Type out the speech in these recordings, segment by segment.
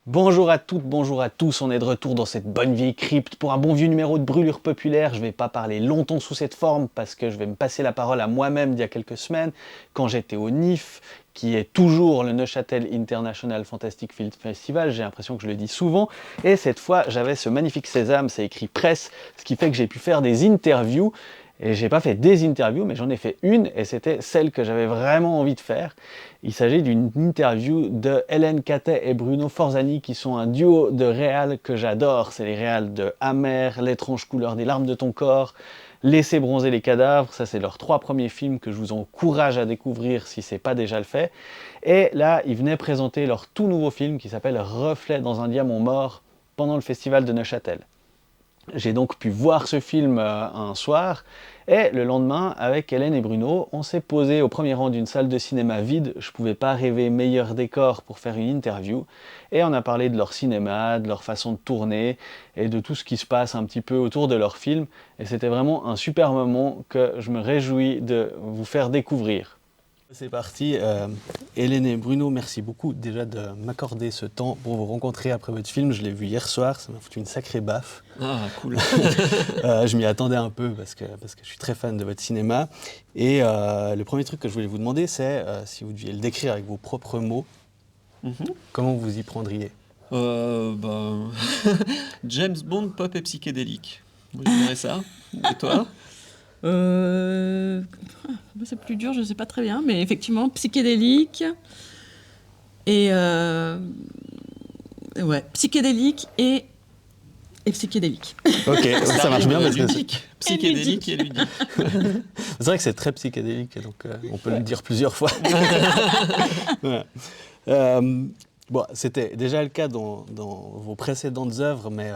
Bonjour à toutes, bonjour à tous, on est de retour dans cette bonne vieille crypte pour un bon vieux numéro de Brûlure Populaire. Je vais pas parler longtemps sous cette forme parce que je vais me passer la parole à moi-même d'il y a quelques semaines quand j'étais au NIF, qui est toujours le Neuchâtel International Fantastic Film Festival, j'ai l'impression que je le dis souvent, et cette fois j'avais ce magnifique sésame, c'est écrit presse, ce qui fait que j'ai pu faire des interviews. Et j'ai pas fait des interviews, mais j'en ai fait une, et c'était celle que j'avais vraiment envie de faire. Il s'agit d'une interview de Hélène Catet et Bruno Forzani, qui sont un duo de réals que j'adore. C'est les réals de Amer, L'étrange couleur des larmes de ton corps, Laisser bronzer les cadavres. Ça, c'est leurs 3 premiers films que je vous encourage à découvrir si c'est pas déjà le fait. Et là, ils venaient présenter leur tout nouveau film qui s'appelle Reflet dans un diamant mort pendant le festival de Neuchâtel. J'ai donc pu voir ce film un soir, et le lendemain, avec Hélène et Bruno, on s'est posé au premier rang d'une salle de cinéma vide. Je pouvais pas rêver meilleur décor pour faire une interview, et on a parlé de leur cinéma, de leur façon de tourner, et de tout ce qui se passe un petit peu autour de leur film, et c'était vraiment un super moment que je me réjouis de vous faire découvrir. C'est parti. Hélène et Bruno, merci beaucoup déjà de m'accorder ce temps pour vous rencontrer après votre film. Je l'ai vu hier soir, ça m'a foutu une sacrée baffe. Ah, cool. Je m'y attendais un peu parce que je suis très fan de votre cinéma. Et le premier truc que je voulais vous demander, c'est si vous deviez le décrire avec vos propres mots, comment vous y prendriez? James Bond, pop et psychédélique. Moi, je dirais ça. Et toi? Euh, c'est plus dur, je ne sais pas très bien, mais effectivement, psychédélique psychédélique et psychédélique. Ok, ça marche bien parce que ludique. Psychédélique et ludique. c'est vrai que c'est très psychédélique, donc on peut le dire plusieurs fois. Ouais. Bon, c'était déjà le cas dans vos précédentes œuvres, mais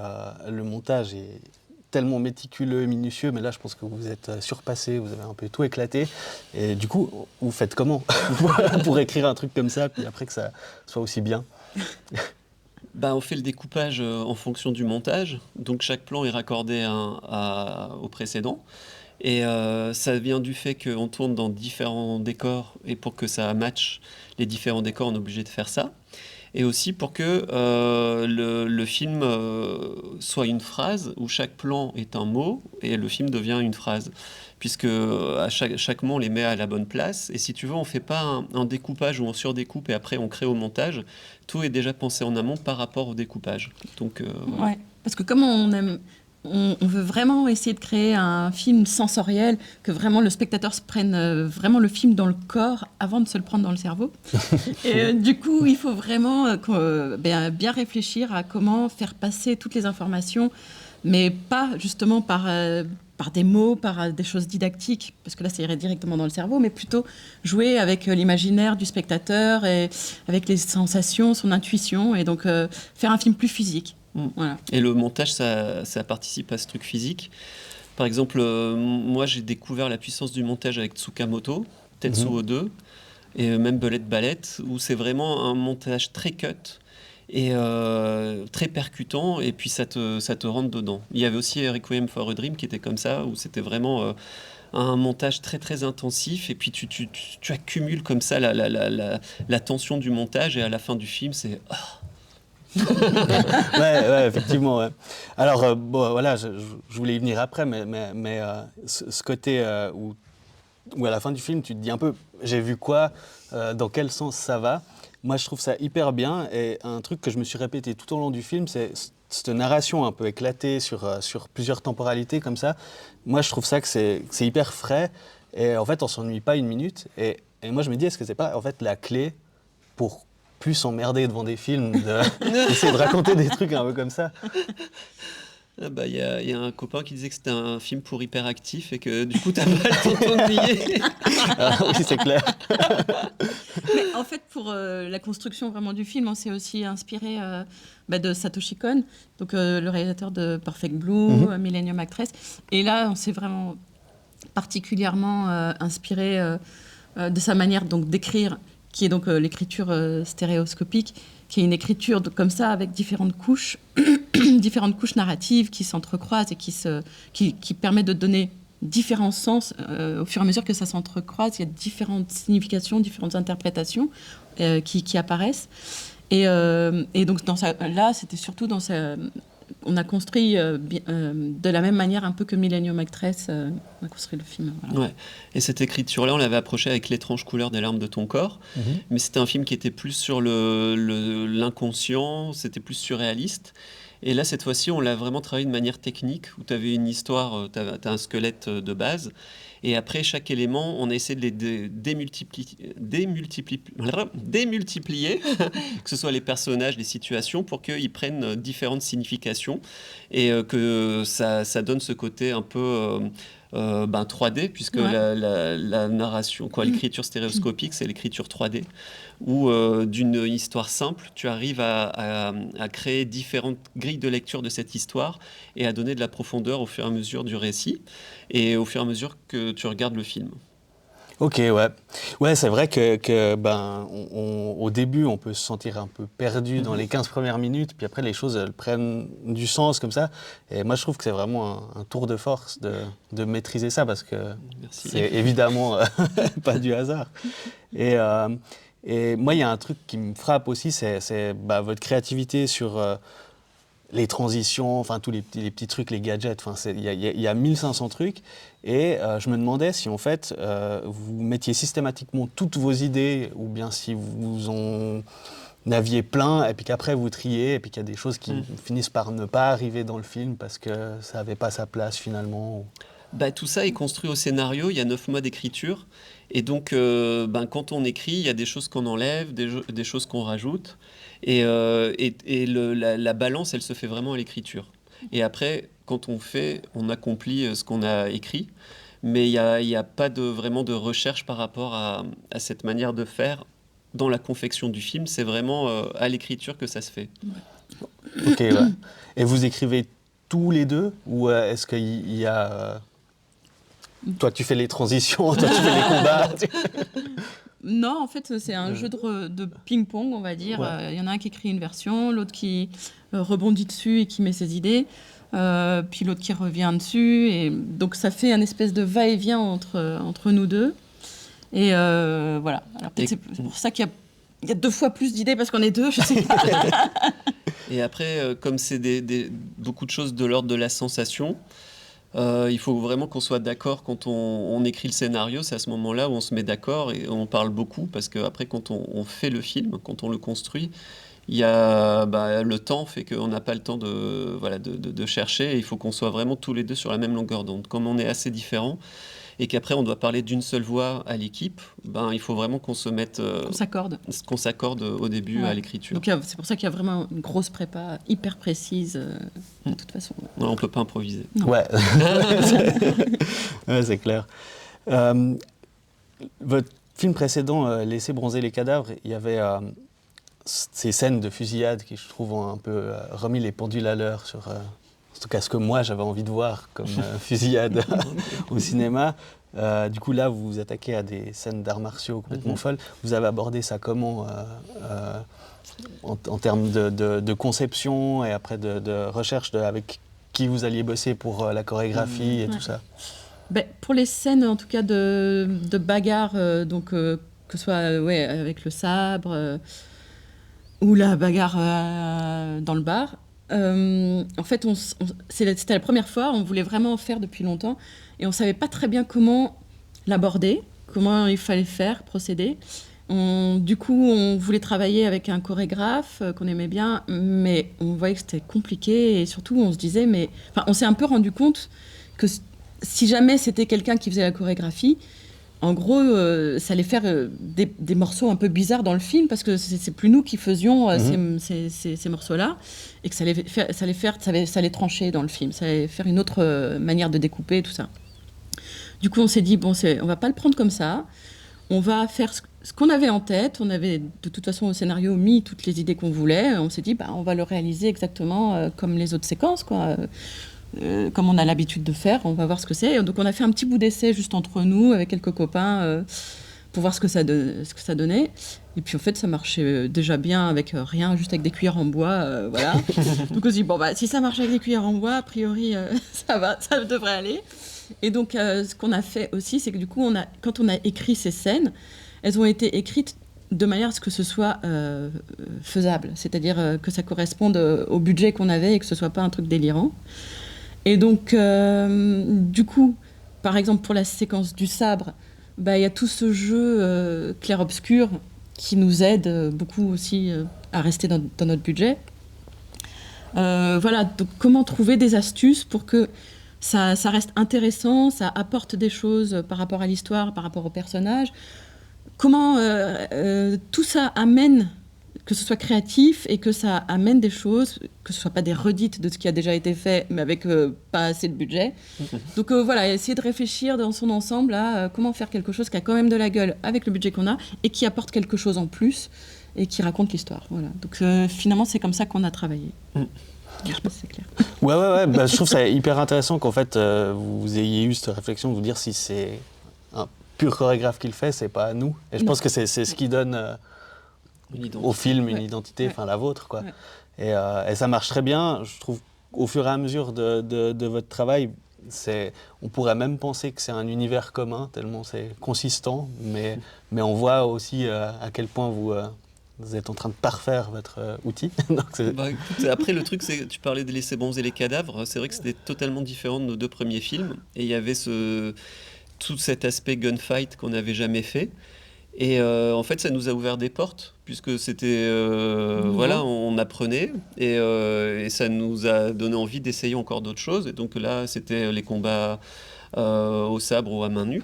le montage est tellement méticuleux et minutieux, mais là je pense que vous êtes surpassé, vous avez un peu tout éclaté, et du coup, vous faites comment pour écrire un truc comme ça, puis après que ça soit aussi bien? On fait le découpage en fonction du montage, donc chaque plan est raccordé au précédent. Et ça vient du fait qu'on tourne dans différents décors, et pour que ça matche les différents décors, on est obligé de faire ça. Et aussi pour que le film soit une phrase, où chaque plan est un mot, et le film devient une phrase. Puisque à chaque mot, on les met à la bonne place. Et si tu veux, on ne fait pas un découpage où on surdécoupe et après on crée au montage. Tout est déjà pensé en amont par rapport au découpage. Donc, voilà. Ouais, parce que comme on veut vraiment essayer de créer un film sensoriel, que vraiment le spectateur se prenne vraiment le film dans le corps avant de se le prendre dans le cerveau. Et du coup, il faut vraiment bien réfléchir à comment faire passer toutes les informations, mais pas justement par des mots, par des choses didactiques, parce que là, ça irait directement dans le cerveau, mais plutôt jouer avec l'imaginaire du spectateur et avec les sensations, son intuition, et donc faire un film plus physique. Voilà. Et le montage, ça participe à ce truc physique. Par exemple, moi, j'ai découvert la puissance du montage avec Tsukamoto, Tetsuo 2, et même Belette Ballette, où c'est vraiment un montage très cut et très percutant, et puis ça te rentre dedans. Il y avait aussi Requiem for a Dream qui était comme ça, où c'était vraiment un montage très très intensif, et puis tu accumules comme ça la tension du montage, et à la fin du film, c'est... Ouais, effectivement. Ouais. Alors, bon, voilà, je voulais y venir après, mais ce côté où à la fin du film, tu te dis un peu, j'ai vu quoi, dans quel sens ça va. Moi, je trouve ça hyper bien, et un truc que je me suis répété tout au long du film, c'est cette narration un peu éclatée sur plusieurs temporalités comme ça. Moi, je trouve ça que c'est hyper frais, et en fait, on s'ennuie pas une minute. Et moi, je me dis, est-ce que c'est pas en fait la clé pour plus s'emmerder devant des films, d'essayer de raconter des trucs un peu comme ça? Il y a un copain qui disait que c'était un film pour hyperactifs, et que du coup, t'as pas le temps de t'ennuyer. Oui, c'est clair. Mais en fait, pour la construction vraiment du film, on s'est aussi inspiré de Satoshi Kon, donc le réalisateur de Perfect Blue, Millennium Actress. Et là, on s'est vraiment particulièrement inspiré de sa manière donc d'écrire, qui est donc l'écriture stéréoscopique, qui est une écriture comme ça avec différentes couches narratives qui s'entrecroisent et qui permettent de donner différents sens au fur et à mesure que ça s'entrecroise. Il y a différentes significations, différentes interprétations qui apparaissent. Et donc là, c'était surtout on a construit de la même manière un peu que Millennium Actress, on a construit le film. Voilà. Ouais. Et cette écriture-là, on l'avait approchée avec L'étrange couleur des larmes de ton corps, mais c'était un film qui était plus sur l'inconscient, c'était plus surréaliste. Et là, cette fois-ci, on l'a vraiment travaillé de manière technique, où tu avais une histoire, tu as un squelette de base, et après, chaque élément, on a essayé de les démultiplier, que ce soit les personnages, les situations, pour qu'ils prennent différentes significations, et que ça donne ce côté un peu 3D, puisque la narration, l'écriture stéréoscopique, c'est l'écriture 3D, où d'une histoire simple, tu arrives à créer différentes grilles de lecture de cette histoire et à donner de la profondeur au fur et à mesure du récit et au fur et à mesure que tu regardes le film. Ok, ouais. Ouais, c'est vrai que au début, on peut se sentir un peu perdu dans les 15 premières minutes, puis après, les choses, elles prennent du sens comme ça. Et moi, je trouve que c'est vraiment un tour de force de maîtriser ça, parce que c'est évidemment pas du hasard. Et moi, il y a un truc qui me frappe aussi, c'est votre créativité sur les transitions, enfin tous les petits trucs, les gadgets, il y a 1500 trucs. Et je me demandais si en fait vous mettiez systématiquement toutes vos idées, ou bien si vous en aviez plein et puis qu'après vous triez et puis qu'il y a des choses qui finissent par ne pas arriver dans le film parce que ça n'avait pas sa place finalement. Tout ça est construit au scénario, il y a 9 mois d'écriture. Et donc, quand on écrit, il y a des choses qu'on enlève, des choses qu'on rajoute. Et la balance, elle se fait vraiment à l'écriture. Et après, quand on accomplit ce qu'on a écrit. Mais il n'y a pas vraiment de recherche par rapport à cette manière de faire dans la confection du film. C'est vraiment à l'écriture que ça se fait. Ok, ouais. Et vous écrivez tous les deux, ou est-ce qu'il y a... Toi, tu fais les transitions, toi, tu fais les combats. Non, en fait, c'est un jeu de ping-pong, on va dire. Ouais. Y en a un qui écrit une version, l'autre qui rebondit dessus et qui met ses idées, puis l'autre qui revient dessus. Et donc, ça fait un espèce de va-et-vient entre nous deux. Et voilà. Alors, peut-être c'est pour ça qu'il y a 2 fois plus d'idées, parce qu'on est 2, je sais pas. Et après, comme c'est beaucoup de choses de l'ordre de la sensation, il faut vraiment qu'on soit d'accord quand on écrit le scénario. C'est à ce moment-là où on se met d'accord et on parle beaucoup, parce qu'après, quand on fait le film, quand on le construit, il y a le temps fait qu'on n'a pas le temps de chercher, et il faut qu'on soit vraiment tous les deux sur la même longueur d'onde. Comme on est assez différents et qu'après on doit parler d'une seule voix à l'équipe, il faut vraiment qu'on se mette qu'on s'accorde au début à l'écriture. Donc c'est pour ça qu'il y a vraiment une grosse prépa hyper précise de toute façon. On peut pas improviser. Non. Ouais. Ouais, c'est clair. Votre film précédent, Laissez bronzer les cadavres, il y avait ces scènes de fusillade qui, je trouve, ont un peu remis les pendules à l'heure sur en tout cas ce que moi j'avais envie de voir comme fusillade au cinéma. Du coup, là, vous vous attaquez à des scènes d'arts martiaux complètement folles. Vous avez abordé ça comment en termes de conception et après de recherche avec qui vous alliez bosser pour la chorégraphie et tout ça? Pour les scènes, en tout cas, de bagarre, que ce soit avec le sabre ou la bagarre dans le bar, en fait, c'était la première fois, on voulait vraiment en faire depuis longtemps, et on ne savait pas très bien comment l'aborder, comment il fallait procéder. Du coup, on voulait travailler avec un chorégraphe qu'on aimait bien, mais on voyait que c'était compliqué, et surtout, on se disait, on s'est un peu rendu compte que si jamais c'était quelqu'un qui faisait la chorégraphie, en gros, ça allait faire des morceaux un peu bizarres dans le film, parce que c'est plus nous qui faisions ces morceaux-là, et que ça allait trancher dans le film, ça allait faire une autre manière de découper, tout ça. Du coup, on s'est dit, on va pas le prendre comme ça, on va faire ce qu'on avait en tête. On avait de toute façon au scénario mis toutes les idées qu'on voulait. On s'est dit, on va le réaliser exactement comme les autres séquences, quoi. Comme on a l'habitude de faire, on va voir ce que c'est. Donc on a fait un petit bout d'essai juste entre nous, avec quelques copains, pour voir ce que ça donnait. Et puis en fait, ça marchait déjà bien avec rien, juste avec des cuillères en bois, voilà. Donc on s'est dit, si ça marche avec des cuillères en bois, a priori, ça devrait aller. Et donc ce qu'on a fait aussi, c'est que du coup, quand on a écrit ces scènes, elles ont été écrites de manière à ce que ce soit faisable, c'est-à-dire que ça corresponde au budget qu'on avait et que ce soit pas un truc délirant. Et donc, du coup, par exemple, pour la séquence du sabre, il y a tout ce jeu clair-obscur qui nous aide beaucoup aussi à rester dans notre budget. Voilà, donc comment trouver des astuces pour que ça reste intéressant, ça apporte des choses par rapport à l'histoire, par rapport aux personnages. Comment tout ça amène, que ce soit créatif et que ça amène des choses, que ce soit pas des redites de ce qui a déjà été fait, mais avec pas assez de budget. Donc voilà, essayer de réfléchir dans son ensemble à comment faire quelque chose qui a quand même de la gueule avec le budget qu'on a et qui apporte quelque chose en plus et qui raconte l'histoire. Voilà. Donc finalement, c'est comme ça qu'on a travaillé. Je sais pas si c'est clair. Ouais. Je trouve ça hyper intéressant qu'en fait, vous ayez eu cette réflexion de vous dire si c'est un pur chorégraphe qui le fait, c'est pas à nous. Et je pense que c'est ce qui donne au film une identité, enfin la vôtre, quoi. Ouais. Et ça marche très bien. Je trouve qu'au fur et à mesure de votre travail, on pourrait même penser que c'est un univers commun, tellement c'est consistant, mais on voit aussi à quel point vous êtes en train de parfaire votre outil. Donc écoute, après, le truc, c'est que tu parlais de Laisser bronzer les cadavres. C'est vrai que c'était totalement différent de nos 2 premiers films. Et il y avait tout cet aspect gunfight qu'on n'avait jamais fait. Et en fait, ça nous a ouvert des portes, puisque c'était... voilà, on apprenait. Et ça nous a donné envie d'essayer encore d'autres choses. Et donc là, c'était les combats au sabre ou à main nue.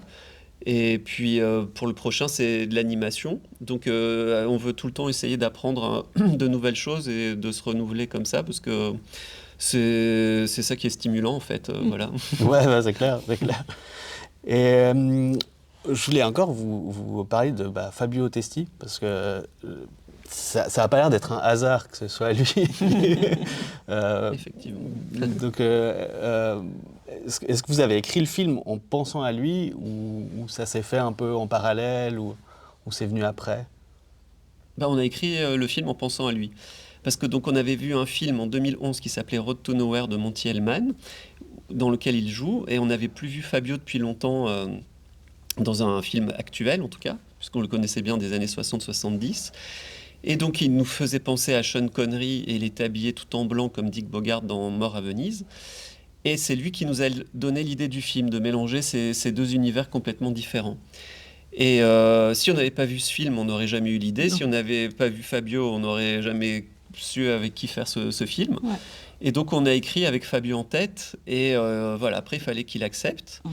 Et puis pour le prochain, c'est de l'animation. Donc on veut tout le temps essayer d'apprendre de nouvelles choses et de se renouveler comme ça, parce que c'est ça qui est stimulant en fait. Voilà. Ouais, c'est clair. Et je voulais encore vous parler de Fabio Testi, parce que ça n'a pas l'air d'être un hasard que ce soit lui. Effectivement. Donc, est-ce que vous avez écrit le film en pensant à lui, ou ça s'est fait un peu en parallèle, ou c'est venu après ? On a écrit le film en pensant à lui. Parce que donc on avait vu un film en 2011 qui s'appelait Road to Nowhere de Monty Hellman, dans lequel il joue, et on n'avait plus vu Fabio depuis longtemps dans un film actuel en tout cas, puisqu'on le connaissait bien des années 60-70. Et donc il nous faisait penser à Sean Connery, et il était habillé tout en blanc comme Dick Bogart dans Mort à Venise. Et c'est lui qui nous a donné l'idée du film, de mélanger ces 2 univers complètement différents. Et si on n'avait pas vu ce film, on n'aurait jamais eu l'idée. Si on n'avait pas vu Fabio, on n'aurait jamais su avec qui faire ce film. Ouais. Et donc on a écrit avec Fabio en tête. Et voilà, après il fallait qu'il accepte. Ouais.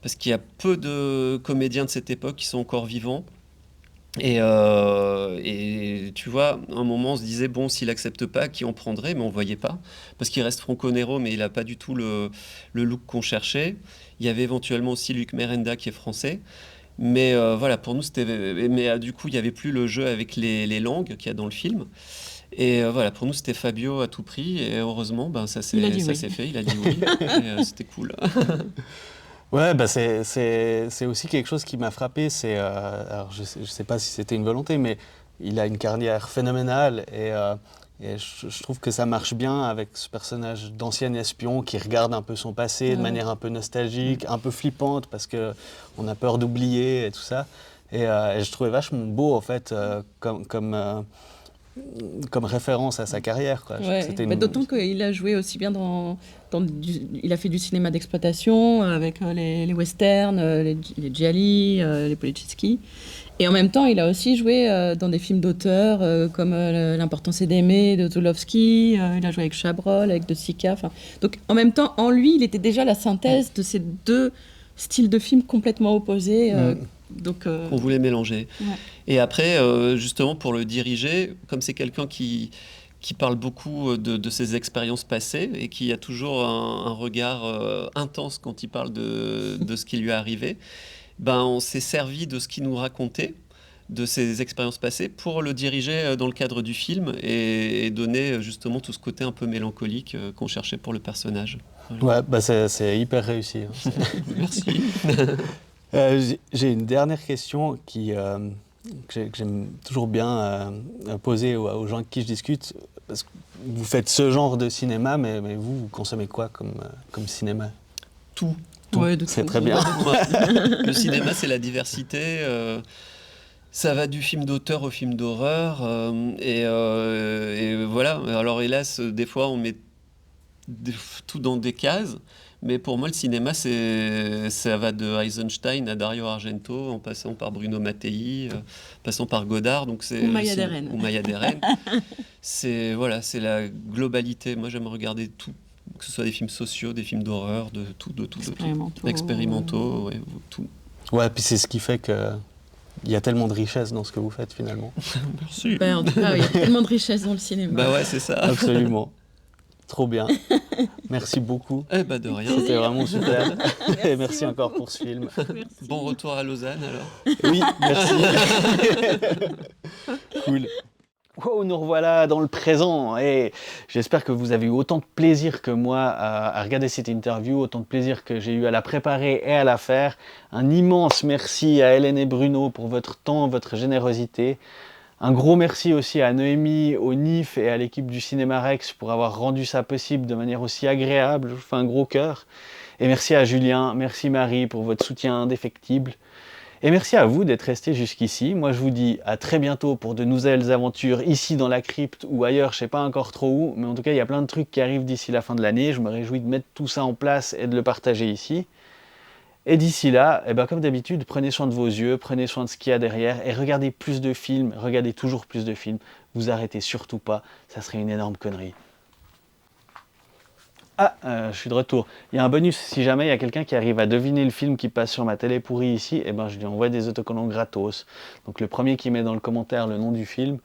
Parce qu'il y a peu de comédiens de cette époque qui sont encore vivants. Et tu vois, à un moment on se disait, bon, s'il accepte pas, qui on prendrait? Mais on voyait pas, parce qu'il reste Franco Nero, mais il a pas du tout le look qu'on cherchait. Il y avait éventuellement aussi Luc Merenda qui est français, mais voilà, pour nous c'était... Mais du coup il y avait plus le jeu avec les langues qu'il y a dans le film. Et voilà, pour nous c'était Fabio à tout prix, et heureusement ça s'est fait, il a dit oui, et c'était cool. Ouais, c'est aussi quelque chose qui m'a frappé. Alors je sais pas si c'était une volonté, mais il a une carrière phénoménale, et je trouve que ça marche bien avec ce personnage d'ancien espion qui regarde un peu son passé de manière un peu nostalgique, un peu flippante, parce que on a peur d'oublier et tout ça. Et je trouvais vachement beau en fait comme référence à sa carrière, quoi. Ouais, d'autant qu'il a joué aussi bien il a fait du cinéma d'exploitation avec les westerns, les gialli, les Policinski. Et en même temps, il a aussi joué dans des films d'auteur comme L'important c'est d'aimer de Zulawski. Il a joué avec Chabrol, avec De Sica. Donc en même temps, en lui, il était déjà la synthèse de ces 2 styles de films complètement opposés. Donc, on voulait mélanger. Ouais. Et après, justement, pour le diriger, comme c'est quelqu'un qui parle beaucoup de ses expériences passées et qui a toujours un regard intense quand il parle de ce qui lui est arrivé, on s'est servi de ce qu'il nous racontait, de ses expériences passées, pour le diriger dans le cadre du film et donner justement tout ce côté un peu mélancolique qu'on cherchait pour le personnage. Voilà. Ouais, c'est hyper réussi. Hein. Merci. J'ai une dernière question que j'aime toujours bien poser aux gens avec qui je discute, parce que vous faites ce genre de cinéma, mais vous consommez quoi comme cinéma ? Tout. Ouais, c'est très bien. Le cinéma, c'est la diversité. Ça va du film d'auteur au film d'horreur, et voilà. Alors hélas, des fois on met tout dans des cases, mais pour moi le cinéma ça va de Eisenstein à Dario Argento, en passant par Bruno Mattei, passant par Godard, donc c'est Ou Maya Deren. ou Maya Deren. C'est voilà, c'est la globalité. Moi j'aime regarder tout, que ce soit des films sociaux, des films d'horreur, de tout, Expérimentaux. expérimentaux, ouais, tout. Ouais, puis c'est ce qui fait que il y a tellement de richesse dans ce que vous faites finalement. Merci. Ben, en tout cas, il y a tellement de richesse dans le cinéma. Bah ouais, c'est ça. Absolument. Trop bien. Merci beaucoup. Eh bah de rien. C'était vraiment super. Et merci encore pour ce film. Merci. Bon retour à Lausanne alors. Oui, merci. Cool. Wow, nous revoilà dans le présent et j'espère que vous avez eu autant de plaisir que moi à regarder cette interview, autant de plaisir que j'ai eu à la préparer et à la faire. Un immense merci à Hélène et Bruno pour votre temps, votre générosité. Un gros merci aussi à Noémie, au NIF et à l'équipe du Cinéma Rex pour avoir rendu ça possible de manière aussi agréable. Je vous fais un gros cœur. Et merci à Julien, merci Marie pour votre soutien indéfectible. Et merci à vous d'être restés jusqu'ici. Moi, je vous dis à très bientôt pour de nouvelles aventures ici dans la crypte ou ailleurs, je sais pas encore trop où, mais en tout cas, il y a plein de trucs qui arrivent d'ici la fin de l'année. Je me réjouis de mettre tout ça en place et de le partager ici. Et d'ici là, eh ben, comme d'habitude, prenez soin de vos yeux, prenez soin de ce qu'il y a derrière et regardez plus de films, regardez toujours plus de films. Vous arrêtez surtout pas, ça serait une énorme connerie. Ah, je suis de retour. Il y a un bonus, si jamais il y a quelqu'un qui arrive à deviner le film qui passe sur ma télé pourrie ici, eh ben, je lui envoie des autocollants gratos. Donc le premier qui met dans le commentaire le nom du film,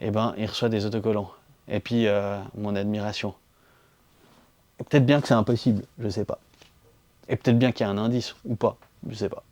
eh ben, il reçoit des autocollants. Et puis, mon admiration. Et peut-être bien que c'est impossible, je sais pas. Et peut-être bien qu'il y a un indice, ou pas, je sais pas.